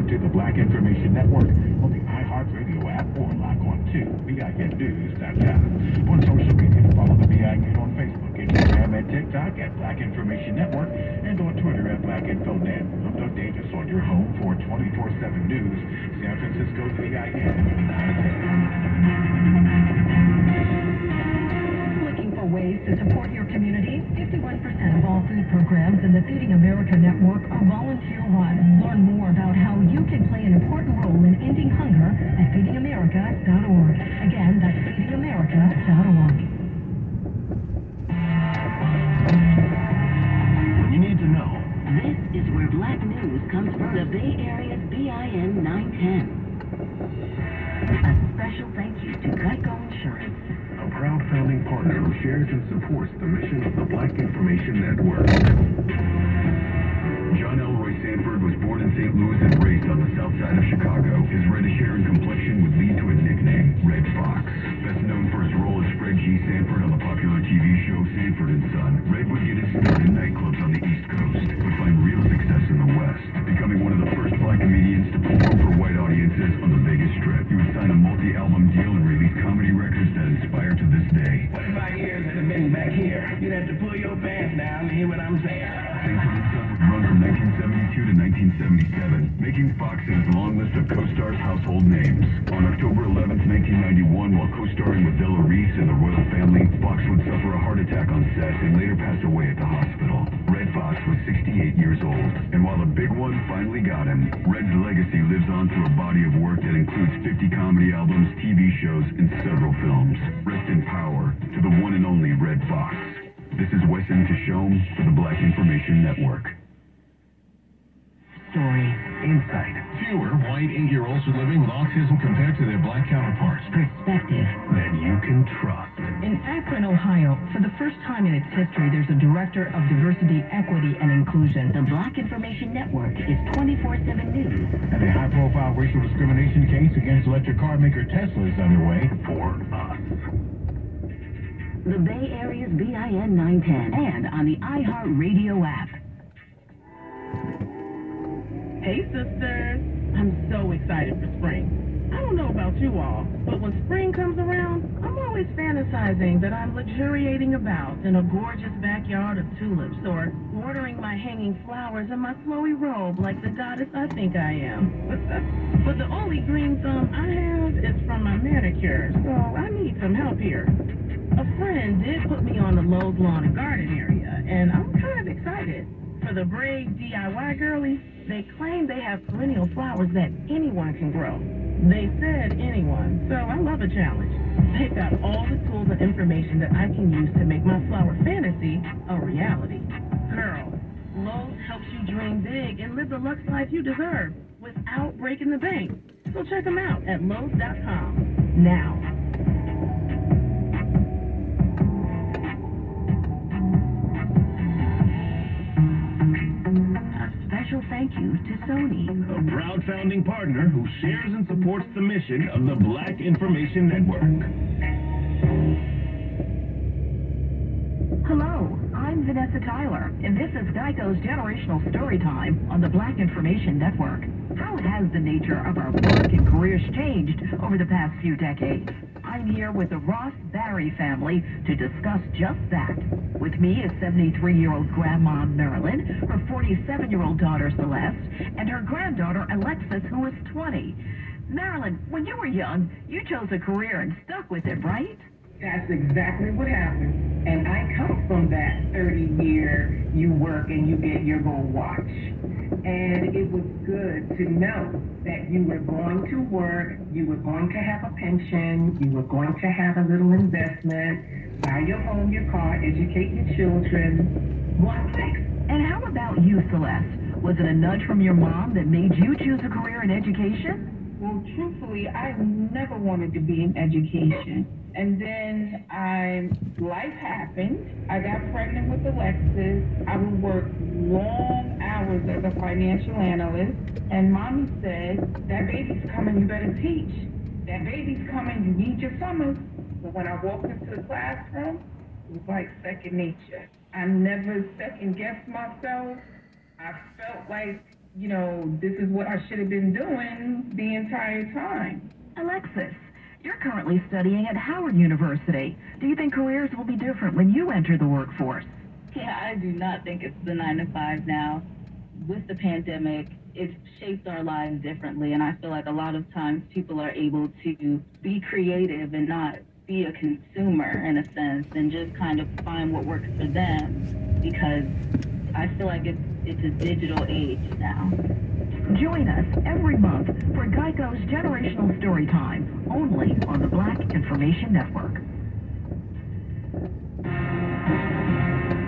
to the Black Information Network on the iHeartRadio app or log on to BINnews.com. On social media, follow the BIN on Facebook, Instagram, and TikTok at Black Information Network, and on Twitter at BlackInfoNet. I'm Doug Davis on your home for 24/7 news, San Francisco's BIN 910. Looking for ways to support your community? 51% of all food programs in the Feeding America network are volunteer-run. Learn more about how you can play an important role in ending hunger at feedingamerica.org. Again, that's feedingamerica.org. You need to know. This is where Black News comes from. The Bay Area's BIN 910. A special thank you to Geico Insurance, A proud founding partner who shares and supports the mission of the Black Information Network. John Elroy Sanford was born in St. Louis and raised on the south side of Chicago. His reddish-hair and complexion would lead to a nickname, Red Fox. Best known for his role as Fred G. Sanford on the popular TV show Sanford and Son, Red would get his start in nightclubs on the East Coast, but find real success in the West, becoming one of the first black comedians to perform for white audiences on the Vegas Strip. He would sign a multi-album deal and release comedy records that inspire to this day. What if my ears had been back here? You'd have to pull your pants down to hear what I'm saying. Sanford and Son would run from 1972 to 1977, making Fox his long list of co-stars household names. On October 11th, 1991, while co-starring with Della Reese and the royal family, Fox would suffer a heart attack on set and later pass away at the hospital. Red Fox was 68 years old, and while a big one finally got him, Red's legacy lives on through a body of work that includes 50 comedy albums, TV shows, and several films. Rest in power to the one and only Red Fox. This is Wesson Tishome for the Black Information Network. story, Insight. Fewer white 8-year-olds are living with autism compared to their black counterparts. perspective. That you can trust. In Akron, Ohio, for the first time in its history, there's a director of diversity, equity, and inclusion. The Black Information Network is 24/7 news. And a high-profile racial discrimination case against electric car maker Tesla is underway for us. The Bay Area's BIN 910 and on the iHeartRadio app. Hey sisters, I'm so excited for spring. I don't know about you all, but when spring comes around, I'm always fantasizing that I'm luxuriating about in a gorgeous backyard of tulips or watering my hanging flowers in my flowy robe like the goddess I think I am. But the only green thumb I have is from my manicure, so I need some help here. A friend did put me on the Lowe's lawn and garden area, and I'm kind of excited. For the brave DIY girlies, they claim they have perennial flowers that anyone can grow. They said anyone, so I love a challenge. They've got all the tools and information that I can use to make my flower fantasy a reality. Girl, Lowe's helps you dream big and live the luxe life you deserve without breaking the bank. So check them out at Lowe's.com now. Special thank you to Sony, A proud founding partner who shares and supports the mission of the Black Information Network. Hello, I'm Vanessa Tyler, and this is Geico's Generational Storytime on the Black Information Network. How has the nature of our work and careers changed over the past few decades? I'm here with the Ross Barry family to discuss just that. With me is 73-year-old Grandma Marilyn, her 47-year-old daughter Celeste, and her granddaughter Alexis, who is 20. Marilyn, when you were young, you chose a career and stuck with it, right? That's exactly what happened. And I come from that 30-year, you work and you get your gold watch. And it was good to know that you were going to work, you were going to have a pension, you were going to have a little investment, buy your home, your car, educate your children. One place. And how about you, Celeste? Was it a nudge from your mom that made you choose a career in education? Well, truthfully, I never wanted to be in education. And then life happened. I got pregnant with Alexis. I would work long hours as a financial analyst. And mommy said, that baby's coming, you better teach. That baby's coming, you need your summers. But when I walked into the classroom, it was like second nature. I never second guessed myself. I felt like this is what I should have been doing the entire time. Alexis, you're currently studying at Howard University. Do you think careers will be different when you enter the workforce? Yeah, I do not think it's the 9 to 5 now. With the pandemic, it's shaped our lives differently, and I feel like a lot of times people are able to be creative and not be a consumer in a sense and just kind of find what works for them, because I feel like it's a digital age now. Join us every month for Geico's Generational Storytime, only on the Black Information Network.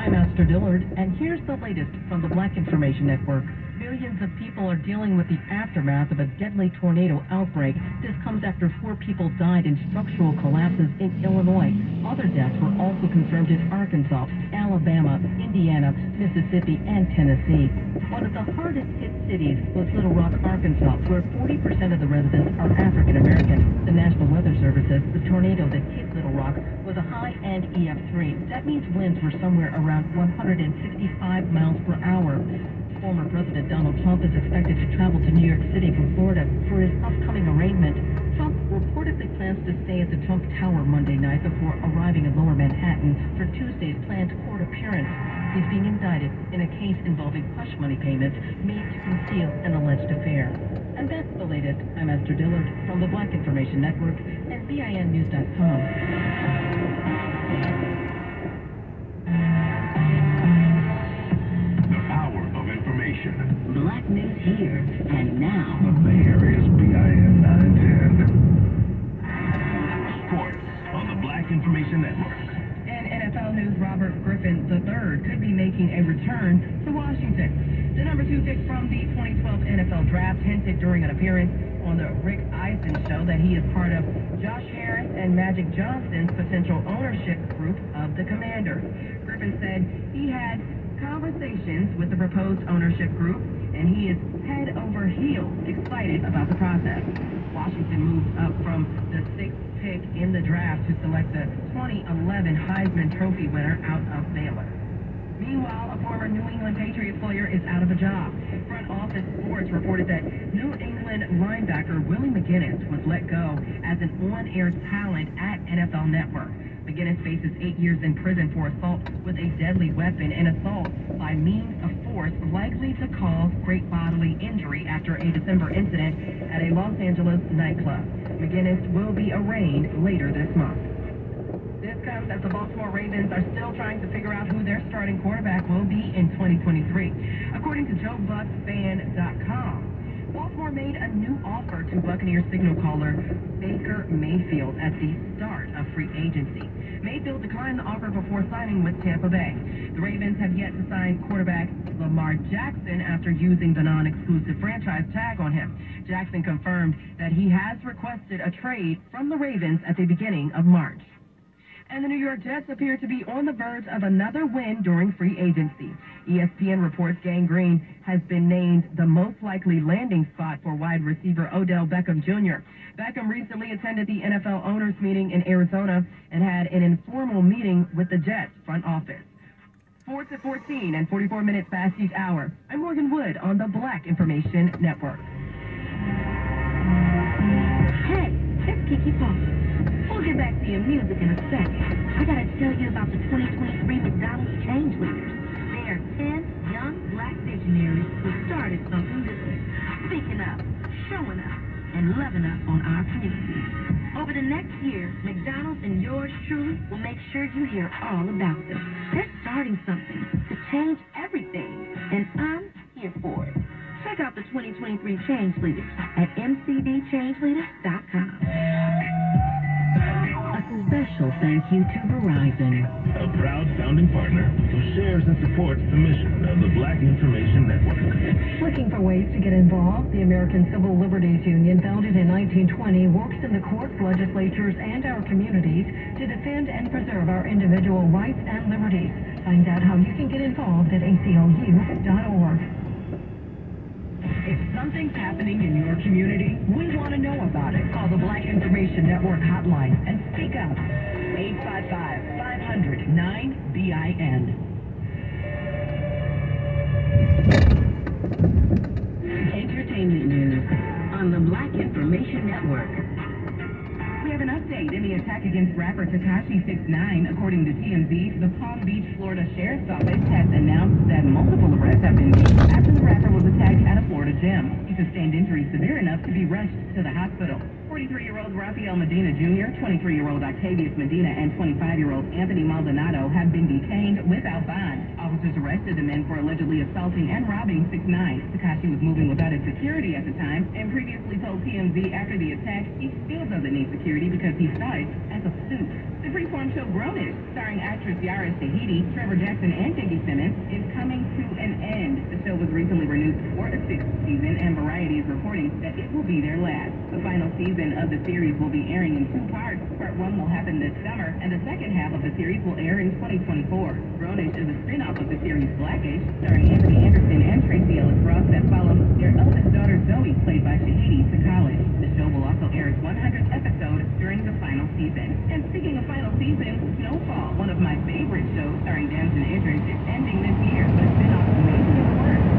I'm Esther Dillard, and here's the latest from the Black Information Network. Millions of people are dealing with the aftermath of a deadly tornado outbreak. This comes after 4 people died in structural collapses in Illinois. Other deaths were also confirmed in Arkansas, Alabama, Indiana, Mississippi, and Tennessee. One of the hardest hit cities was Little Rock, Arkansas, where 40% of the residents are African American. The National Weather Service says the tornado that hit Little Rock was a high-end EF3. That means winds were somewhere around 165 miles per hour. Former President Donald Trump is expected to travel to New York City from Florida for his upcoming arraignment. Trump reportedly plans to stay at the Trump Tower Monday night before arriving in Lower Manhattan for Tuesday's planned court appearance. He's being indicted in a case involving hush money payments made to conceal an alleged affair. And that's the latest. I'm Esther Dillard from the Black Information Network and BINnews.com. Black news here and now. The Bay Area's BIN 910. Sports on the Black Information Network. In NFL news, Robert Griffin III could be making a return to Washington. The number 2 pick from the 2012 NFL Draft hinted during an appearance on the Rick Eisen show that he is part of Josh Harris and Magic Johnson's potential ownership group of the Commanders. Griffin said he had conversations with the proposed ownership group, and he is head over heels excited about the process. Washington moves up from the 6th pick in the draft to select the 2011 Heisman Trophy winner out of Baylor. Meanwhile, a former New England Patriots player is out of a job. Front Office Sports reported that New England linebacker Willie McGinnis was let go as an on-air talent at NFL Network. McGinnis faces 8 years in prison for assault with a deadly weapon and assault by means of force likely to cause great bodily injury after a December incident at a Los Angeles nightclub. McGinnis will be arraigned later this month. This comes as the Baltimore Ravens are still trying to figure out who their starting quarterback will be in 2023. According to JoeBucksFan.com, Baltimore made a new offer to Buccaneers signal caller Baker Mayfield at the start of free agency. Mayfield declined the offer before signing with Tampa Bay. The Ravens have yet to sign quarterback Lamar Jackson after using the non-exclusive franchise tag on him. Jackson confirmed that he has requested a trade from the Ravens at the beginning of March. And the New York Jets appear to be on the verge of another win during free agency. ESPN reports Gang Green has been named the most likely landing spot for wide receiver Odell Beckham Jr. Beckham recently attended the NFL owners meeting in Arizona and had an informal meeting with the Jets front office. Sports at 14 and 44 minutes past each hour. I'm Morgan Wood on the Black Information Network. Hey, it's Kiki Paul. We'll get back to your music in a second. I gotta tell you about the 2023 McDonald's Change Leaders. They are 10 young black visionaries who started something different. Speaking up, showing up, and loving up on our community. Over the next year, McDonald's and yours truly will make sure you hear all about them. They're starting something to change everything, and I'm here for it. Check out the 2023 Change Leaders at mcdchangeleaders.com. A special thank you to Verizon, A proud founding partner who shares and supports the mission of the Black Information Network. Looking for ways to get involved? The American Civil Liberties Union, founded in 1920, works in the courts, legislatures, and our communities to defend and preserve our individual rights and liberties. Find out how you can get involved at aclu.org. If something's happening in your community, we want to know about it. Call the Black Information Network hotline and speak up. 855-500-9BIN. entertainment news on the Black Information Network. We have an update in the attack against rapper Tekashi 6ix9ine. According to TMZ, the Palm Beach, Florida Sheriff's Office has announced that multiple arrests have been made after the rapper was attacked at a Florida gym. He sustained injuries severe enough to be rushed to the hospital. 43-year-old Rafael Medina Jr., 23-year-old Octavius Medina, and 25-year-old Anthony Maldonado have been detained without bond. Officers arrested the men for allegedly assaulting and robbing 6ix9ine. Tekashi was moving without his security at the time and previously told TMZ after the attack he still doesn't need security because he saw it as a suit. The freeform show Grownish, starring actress Yara Shahidi, Trevor Jackson, and J.D. Simmons, is coming to an end. The show was recently renewed for a sixth season, and Variety is reporting that it will be their last. The final season of the series will be airing in two parts. Part 1 will happen this summer, and the second half of the series will air in 2024. Grownish is a spin-off of the series Blackish, starring Anthony Anderson and Tracy Ellis Ross, that follows their eldest daughter Zoe, played by Shahidi, to college. The show will also air its 100th episode during the final season. And speaking of final season, Snowfall, one of my favorite shows starring Damson Idris, is ending this year, but it's been off amazing work.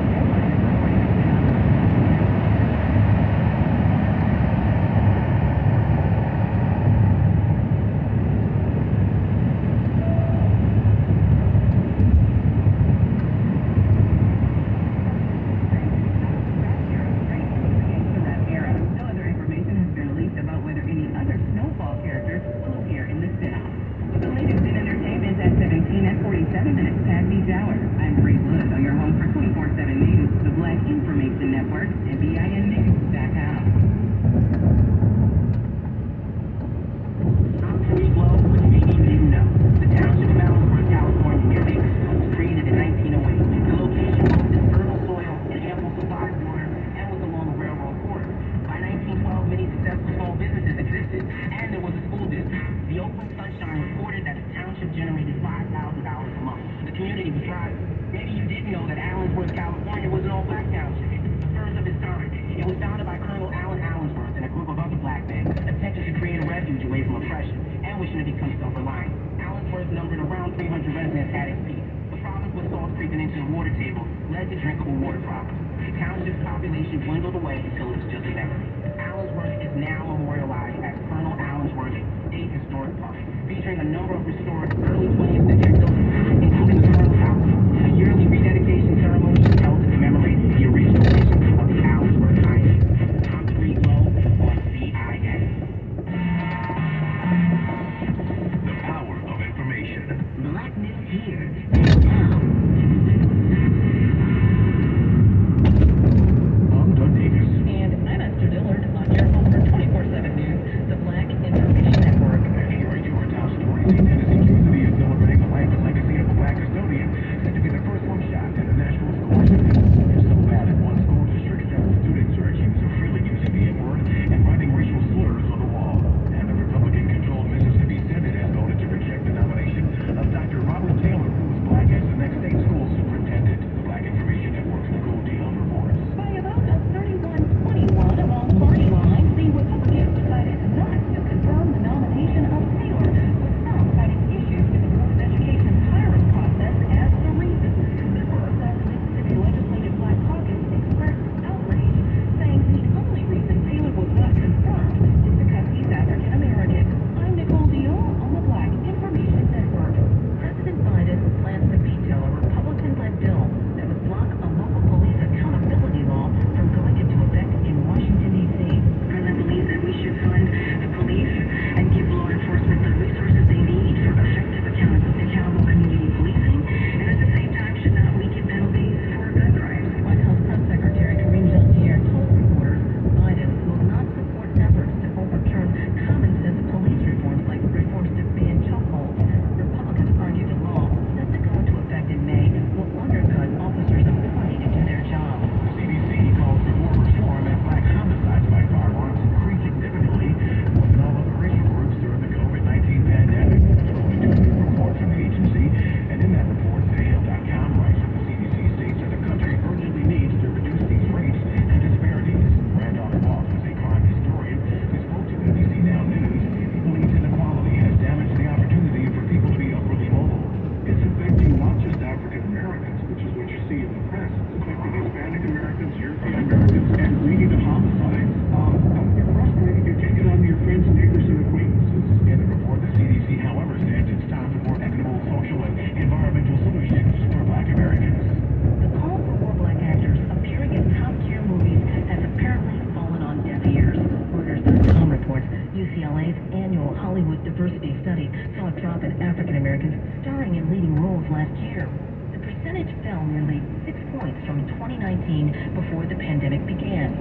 UCLA's annual Hollywood Diversity Study saw a drop in African Americans starring in leading roles last year. The percentage fell nearly 6 points from 2019 before the pandemic began.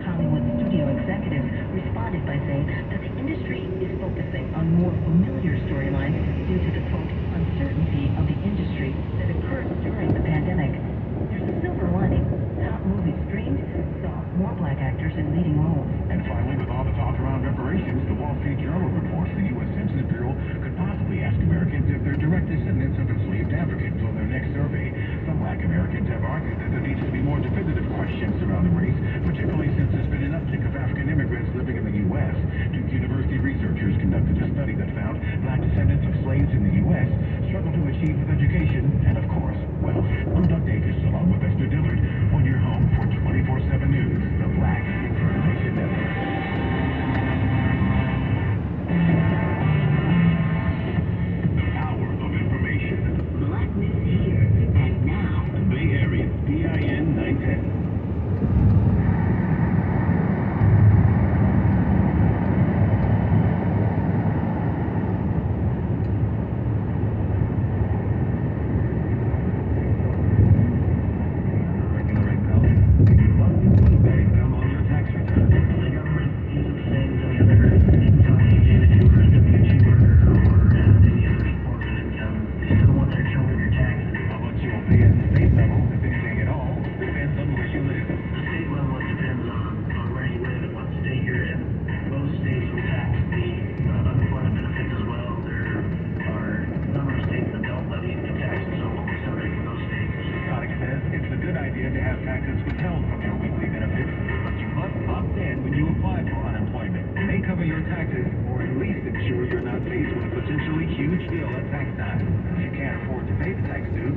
Hollywood studio executives responded by saying that the industry is focusing on more familiar storylines due to the, quote, uncertainty of the industry that occurred during the pandemic. There's a silver lining. Top movies streamed saw more black actors in leading roles. And finally, with all the talk around reparations, the Wall Street Journal reports the U.S. Census Bureau could possibly ask Americans if they're direct descendants of enslaved Africans on their next survey. Some black Americans have argued that there needs to be more definitive questions around the race, particularly since there's been an uptick of African immigrants living in the U.S. Duke University researchers conducted a study that found black descendants of slaves in the U.S. struggle to achieve with education and, of course, wealth. I'm Doug Davis, along with Esther Dillard, on your home for 24/7 News, the Black Information Network. The power of information. Black news here and now. Bay Area, PIN 910. Tax due,